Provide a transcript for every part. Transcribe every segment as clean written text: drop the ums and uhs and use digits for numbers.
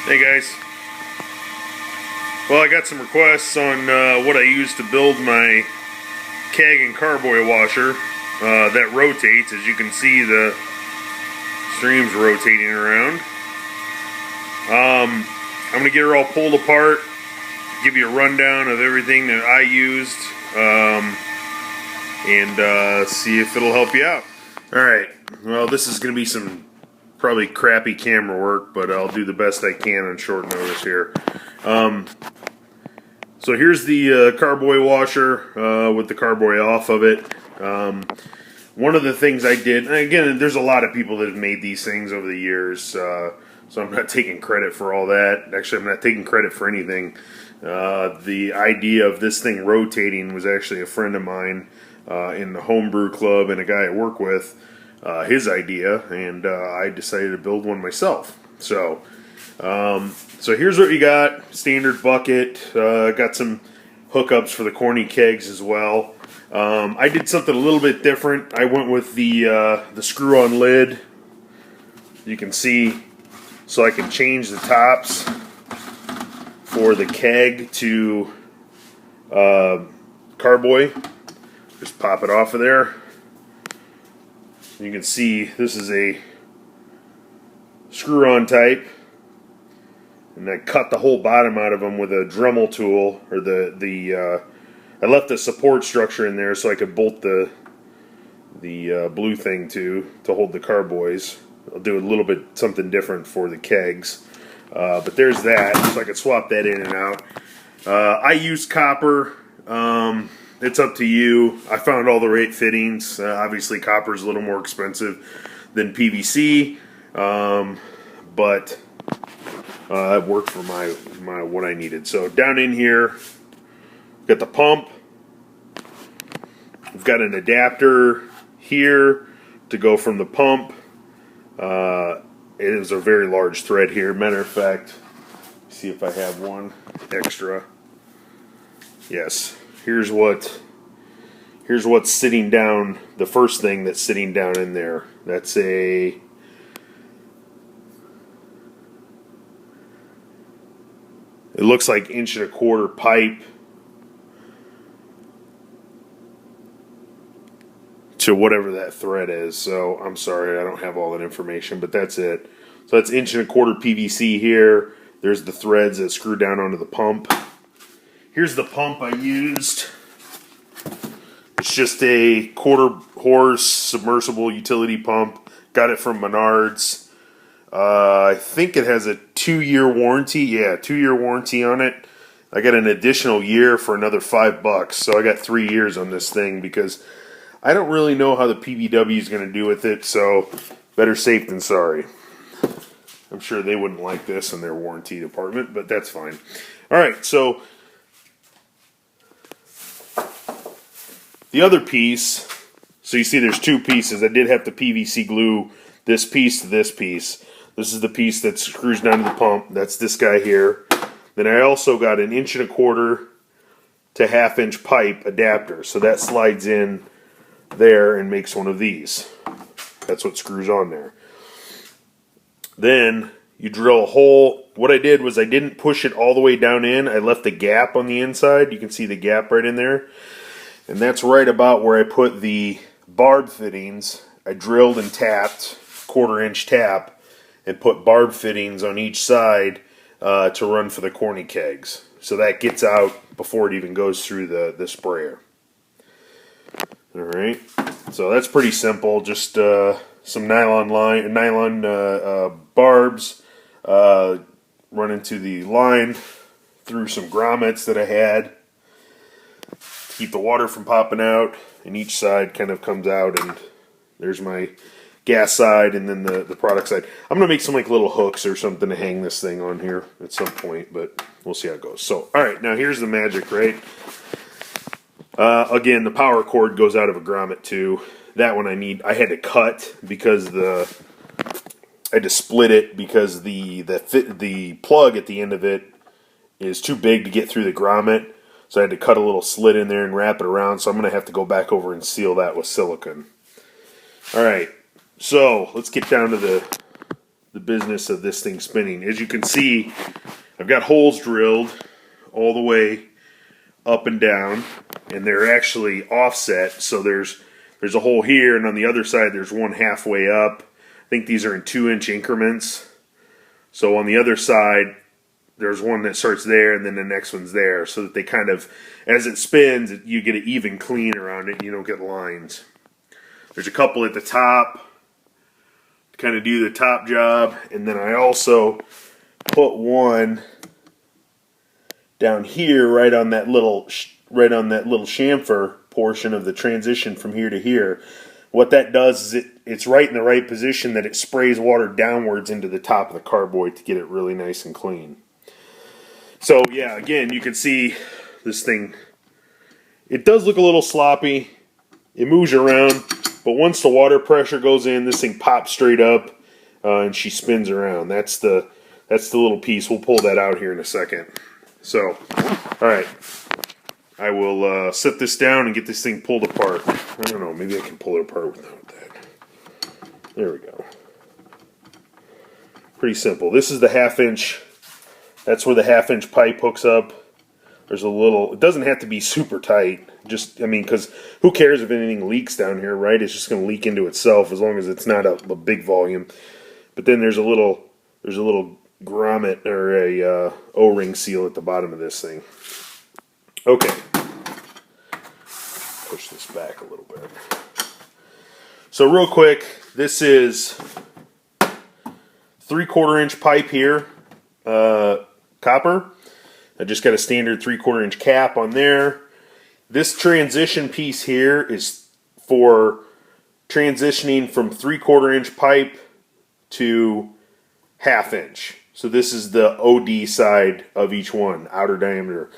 Hey guys. Well, I got some requests on what I use to build my Keg and Carboy washer that rotates. As you can see, the stream's rotating around. I'm going to get her all pulled apart, give you a rundown of everything that I used, and see if it'll help you out. Alright, well, this is going to be some probably crappy camera work, but I'll do the best I can on short notice here. So here's the Carboy washer with the Carboy off of it. One of the things I did, and again, there's a lot of people that have made these things over the years, so I'm not taking credit for all that. Actually, I'm not taking credit for anything. The idea of this thing rotating was actually a friend of mine in the homebrew club and a guy I work with, his idea, and I decided to build one myself. So here's what you got. Standard bucket. Got some hookups for the corny kegs as well. I did something a little bit different. I went with the screw-on lid. You can see, so I can change the tops for the keg to Carboy. Just pop it off of there. You can see this is a screw-on type, and I cut the whole bottom out of them with a Dremel tool, or I left the support structure in there so I could bolt the blue thing to hold the Carboys. I'll do a little bit something different for the kegs, but there's that, so I could swap that in and out. I use copper. It's up to you. I found all the right fittings. Obviously, copper is a little more expensive than PVC, but it worked for my what I needed. So down in here, got the pump. We've got an adapter here to go from the pump. It is a very large thread here. Matter of fact, see if I have one extra. Yes. Here's what's sitting down, the first thing that's sitting down in there. That's it looks like 1.25" pipe to whatever that thread is. So I'm sorry, I don't have all that information, but that's it. So that's 1.25" PVC here. There's the threads that screw down onto the pump. Here's the pump I used. It's just a 1/4 horse submersible utility pump. Got it from Menards. I think it has a 2-year warranty. Yeah, 2-year warranty on it. I got an additional year for another $5, so I got 3 years on this thing because I don't really know how the PVW is going to do with it, so better safe than sorry. I'm sure they wouldn't like this in their warranty department, but that's fine. Alright, so the other piece, so you see there's two pieces. I did have to PVC glue this piece to this piece. This is the piece that screws down to the pump. That's this guy here. Then I also got an 1.25" to 1/2" pipe adapter. So that slides in there and makes one of these. That's what screws on there. Then you drill a hole. What I did was I didn't push it all the way down in. I left a gap on the inside. You can see the gap right in there. And that's right about where I put the barb fittings. I drilled and tapped, 1/4" tap, and put barb fittings on each side to run for the corny kegs. So that gets out before it even goes through the sprayer. Alright, so that's pretty simple. Just some nylon barbs run into the line through some grommets that I had. Keep the water from popping out, and each side kind of comes out, and there's my gas side and then the product side. I'm going to make some like little hooks or something to hang this thing on here at some point, but we'll see how it goes. So, alright, now here's the magic, right? Again, the power cord goes out of a grommet too. That one I had to cut because I had to split it because the plug at the end of it is too big to get through the grommet. So I had to cut a little slit in there and wrap it around. So I'm going to have to go back over and seal that with silicone. Alright, so let's get down to the business of this thing spinning. As you can see, I've got holes drilled all the way up and down, and they're actually offset. So there's a hole here, and on the other side there's one halfway up. I think these are in 2-inch increments. So on the other side, there's one that starts there, and then the next one's there, so that they kind of, as it spins, you get an even clean around it, and you don't get lines. There's a couple at the top to kind of do the top job, and then I also put one down here, right on that little chamfer portion of the transition from here to here. What that does is it's right in the right position that it sprays water downwards into the top of the carboy to get it really nice and clean. So yeah, again, you can see this thing, it does look a little sloppy. It moves around, but once the water pressure goes in, this thing pops straight up, and she spins around. That's the little piece. We'll pull that out here in a second. So, all right, I will set this down and get this thing pulled apart. I don't know, maybe I can pull it apart without that. There we go. Pretty simple. This is the 1/2 inch. That's where the 1/2 inch pipe hooks up. There's a little, it doesn't have to be super tight. Just, I mean, because who cares if anything leaks down here, right? It's just going to leak into itself as long as it's not a big volume. But then there's a little grommet or a O-ring seal at the bottom of this thing. Okay. Push this back a little bit. So real quick, this is 3/4 inch pipe here, copper. I just got a standard 3/4 inch cap on there. This transition piece here is for transitioning from 3/4 inch pipe to 1/2 inch. So this is the OD side of each one, outer diameter.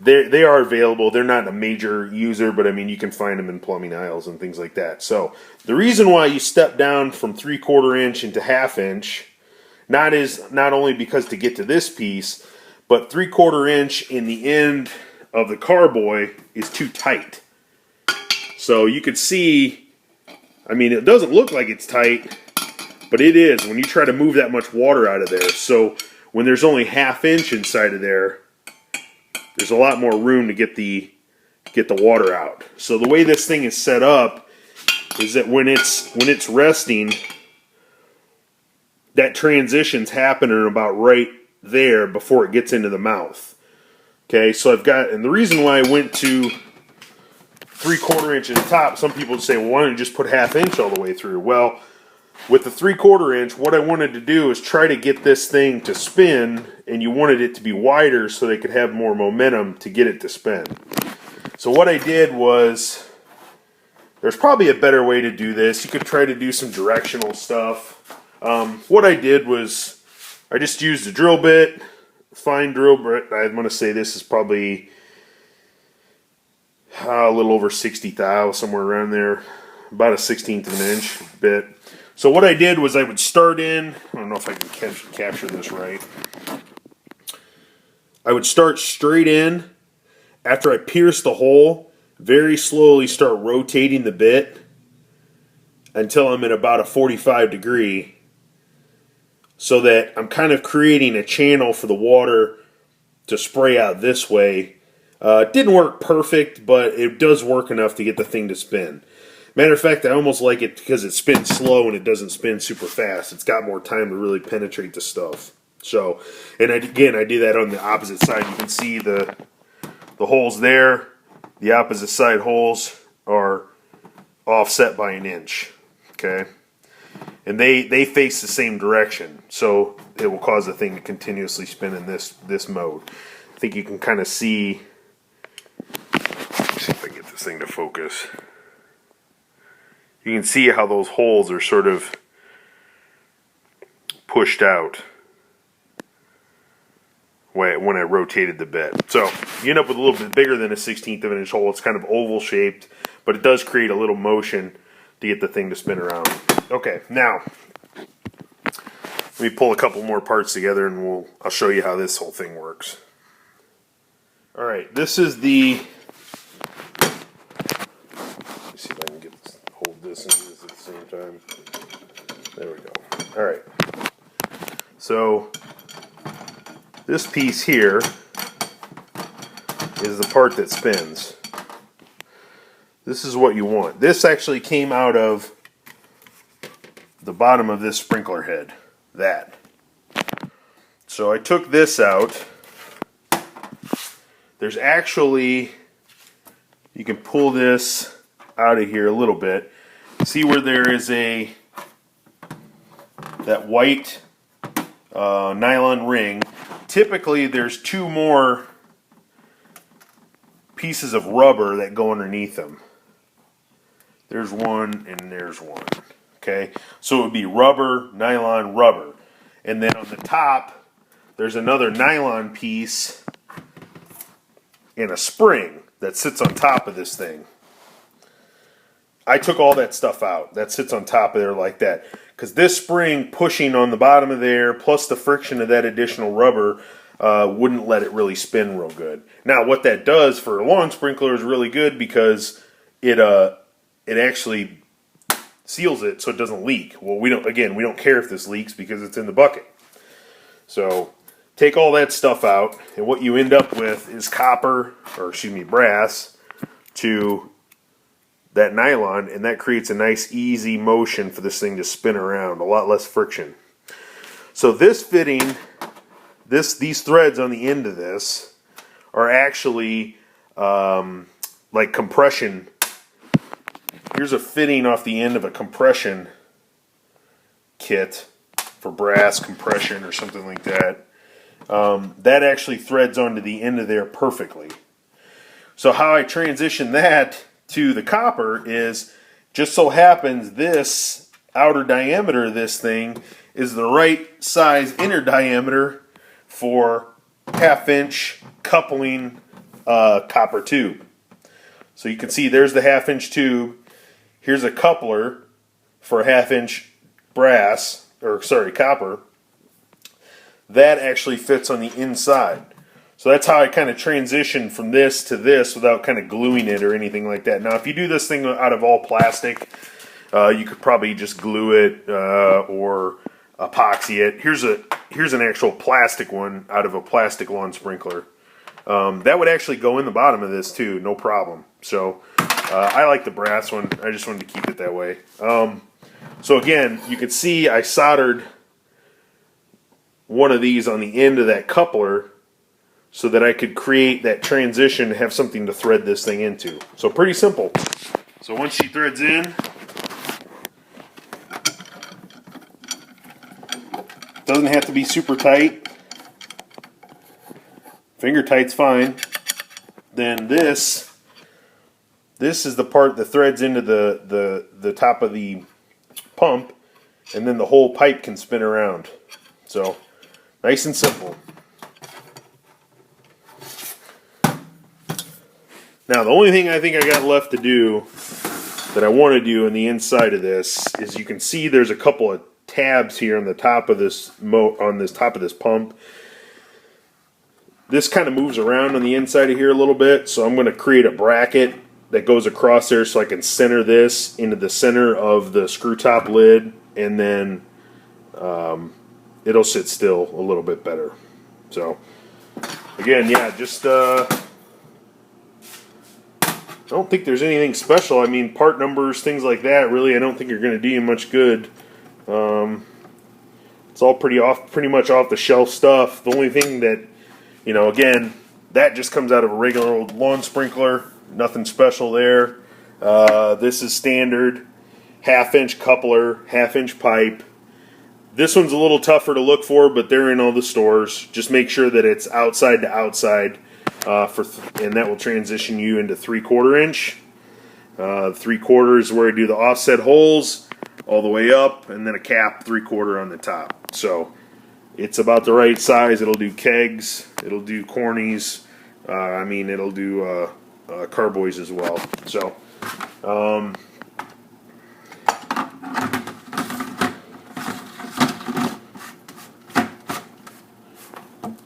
They are available. They're not a major user, but I mean, you can find them in plumbing aisles and things like that. So the reason why you step down from 3/4 inch into 1/2 inch, not only because to get to this piece, but 3/4 inch in the end of the carboy is too tight. So you could see, I mean, it doesn't look like it's tight, but it is when you try to move that much water out of there. So when there's only 1/2 inch inside of there, there's a lot more room to get the water out. So the way this thing is set up is that when it's resting, that transition's happening about right there before it gets into the mouth. Okay, so I've got, and the reason why I went to 3/4 inch at the top, some people would say, well, why don't you just put 1/2 inch all the way through? Well, with the 3/4 inch, what I wanted to do is try to get this thing to spin, and you wanted it to be wider so they could have more momentum to get it to spin. So what I did was, there's probably a better way to do this. You could try to do some directional stuff. What I did was, I just used a drill bit, fine drill bit. I'm going to say this is probably a little over 60 thou, somewhere around there, about a 1/16 of an inch bit. So what I did was I would start in, I don't know if I can capture this right. I would start straight in. After I pierce the hole, very slowly start rotating the bit until I'm at about a 45 degree, so that I'm kind of creating a channel for the water to spray out this way. It didn't work perfect, but it does work enough to get the thing to spin. Matter of fact, I almost like it because it spins slow and it doesn't spin super fast. It's got more time to really penetrate the stuff. So, and again, I do that on the opposite side. You can see the holes there. The opposite side holes are offset by 1 inch. Okay, and they face the same direction, so it will cause the thing to continuously spin in this mode. I think you can kind of see. Let's see if I can get this thing to focus. You can see how those holes are sort of pushed out when I rotated the bit. So you end up with a little bit bigger than a 1/16 of an inch hole. It's kind of oval shaped, but it does create a little motion to get the thing to spin around. Okay, now let me pull a couple more parts together and I'll show you how this whole thing works. All right, this is the, let me see if I can hold this and this at the same time. There we go. Alright, so this piece here is the part that spins. This is what you want. This actually came out of the bottom of this sprinkler head. That. So I took this out. There's actually, you can pull this out of here a little bit. See where there is that white nylon ring. Typically there's two more pieces of rubber that go underneath them. There's one and there's one. Okay, so it would be rubber, nylon, rubber. And then on the top, there's another nylon piece and a spring that sits on top of this thing. I took all that stuff out. That sits on top of there like that. Because this spring pushing on the bottom of there, plus the friction of that additional rubber, wouldn't let it really spin real good. Now, what that does for a lawn sprinkler is really good because it actually seals it so it doesn't leak. Well, we don't care if this leaks because it's in the bucket. So take all that stuff out, and what you end up with is brass to that nylon, and that creates a nice easy motion for this thing to spin around, a lot less friction. So this fitting, these threads on the end of this are actually like compression. Here's a fitting off the end of a compression kit for brass compression or something like that. That actually threads onto the end of there perfectly. So how I transition that to the copper is, just so happens this outer diameter of this thing is the right size inner diameter for 1/2-inch coupling copper tube. So you can see there's the 1/2-inch tube. Here's a coupler for a 1/2-inch copper. That actually fits on the inside. So that's how I kind of transition from this to this without kind of gluing it or anything like that. Now, if you do this thing out of all plastic, you could probably just glue it or epoxy it. Here's an actual plastic one out of a plastic lawn sprinkler. That would actually go in the bottom of this too, no problem. So I like the brass one. I just wanted to keep it that way. So again, you can see I soldered one of these on the end of that coupler so that I could create that transition to have something to thread this thing into. So pretty simple. So once she threads in, doesn't have to be super tight. Finger tight's fine. Then this is the part that threads into the top of the pump, and then the whole pipe can spin around. So nice and simple. Now the only thing I think I got left to do that I want to do on the inside of this is, you can see there's a couple of tabs here on the top of this pump. This kind of moves around on the inside of here a little bit, so I'm going to create a bracket that goes across there so I can center this into the center of the screw top lid, and then it'll sit still a little bit better. So again, yeah, just I don't think there's anything special. I mean, part numbers, things like that, really I don't think are going to do you much good. It's all pretty much off the shelf stuff. The only thing that, again, that just comes out of a regular old lawn sprinkler. Nothing special there. This is standard 1/2-inch coupler, 1/2-inch pipe. This one's a little tougher to look for, but they're in all the stores. Just make sure that it's outside to outside, and that will transition you into 3/4 inch. 3/4 is where I do the offset holes all the way up, and then a cap 3/4 on the top. So it's about the right size. It'll do kegs, it'll do cornies, it'll do carboys as well. So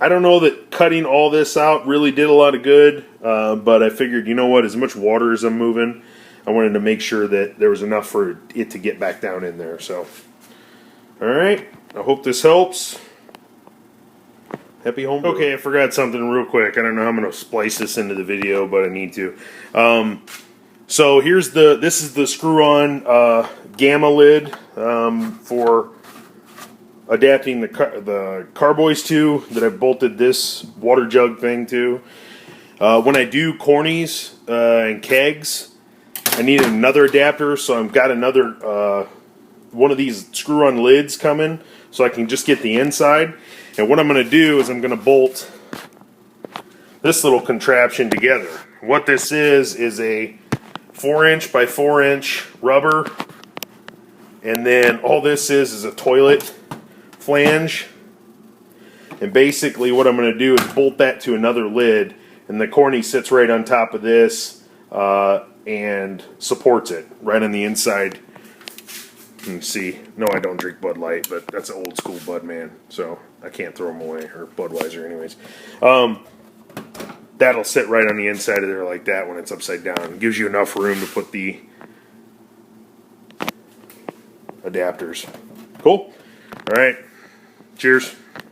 I don't know that cutting all this out really did a lot of good, but I figured, as much water as I'm moving, I wanted to make sure that there was enough for it to get back down in there. So, Alright, I hope this helps. Happy home. Okay, I forgot something real quick. I don't know how I'm going to splice this into the video, but I need to. So this is the screw-on gamma lid for adapting the carboys to that I've bolted this water jug thing to. When I do cornies and kegs, I need another adapter, so I've got another one of these screw-on lids coming, so I can just get the inside. And what I'm going to do is I'm going to bolt this little contraption together. What this is a 4-inch by 4-inch rubber, and then all this is a toilet flange. And basically what I'm going to do is bolt that to another lid, and the corny sits right on top of this and supports it right on the inside. You can see, no, I don't drink Bud Light, but that's an old school Bud man, so I can't throw them away, or Budweiser anyways. That'll sit right on the inside of there like that when it's upside down. It gives you enough room to put the adapters. Cool? Alright, cheers.